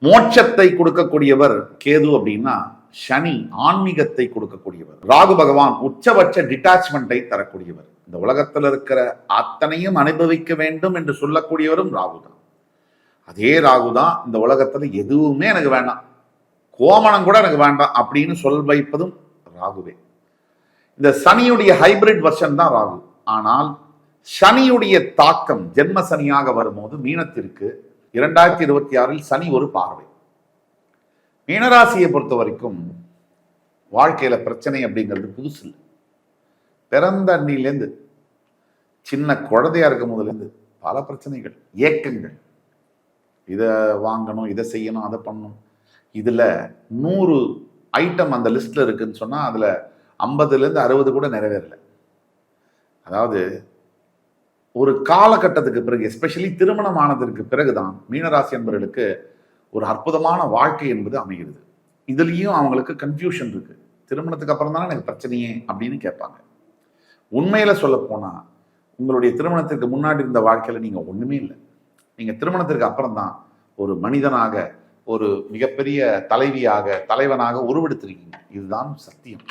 மோட்சத்தை கொடுக்கக்கூடியவர் கேது அப்படின்னா சனி ஆன்மீகத்தை கொடுக்கக்கூடியவர். ராகு பகவான் உச்சபட்ச டிட்டாச்மெண்டை தரக்கூடியவர். இந்த உலகத்தில் இருக்கிற அத்தனையும் அனுபவிக்க வேண்டும் என்று சொல்லக்கூடியவரும் ராகு தான். அதே ராகு தான் இந்த உலகத்துல எதுவுமே எனக்கு வேண்டாம், கோமணம் கூட எனக்கு வேண்டாம் அப்படின்னு சொல் வைப்பதும் ராகுவே. இந்த சனியுடைய ஹைபிரிட் வெர்ஷன் தான் ராகு. ஆனால் சனியுடைய தாக்கம் ஜென்ம சனியாக வரும்போது மீனத்திற்கு 2026 சனி ஒரு பார்வை. மீனராசியை பொறுத்த வரைக்கும் வாழ்க்கையில பிரச்சனை அப்படிங்கிறது புதுசு இல்லை. பிறந்த அன்னிலேருந்து சின்ன குழந்தையா இருக்கும் போதுலேருந்து பல பிரச்சனைகள், ஏக்கங்கள். இதை வாங்கணும், இதை செய்யணும், அதை பண்ணணும். இதுல 100 ஐட்டம் அந்த லிஸ்ட்ல இருக்குன்னு சொன்னா அதுல 50லேருந்து 60 கூட நிறைவேறல. அதாவது ஒரு காலகட்டத்துக்கு பிறகு, எஸ்பெஷலி திருமணம் ஆனதற்கு பிறகுதான் மீனராசி என்பவர்களுக்கு ஒரு அற்புதமான வாழ்க்கை என்பது அமைகிறது. இதுலயும் அவங்களுக்கு கன்ஃபியூஷன் இருக்கு. திருமணத்துக்கு அப்புறம் தானே எனக்கு பிரச்சனையே அப்படின்னு கேட்பாங்க. உண்மையில சொல்ல போனா உங்களுடைய திருமணத்திற்கு முன்னாடி இருந்த வாழ்க்கையில நீங்க ஒண்ணுமே இல்லை. நீங்க திருமணத்திற்கு அப்புறம் தான் ஒரு மனிதனாக, ஒரு மிகப்பெரிய தலைவியாக, தலைவனாக உருவெடுத்திருக்கீங்க. இதுதான் சத்தியம்.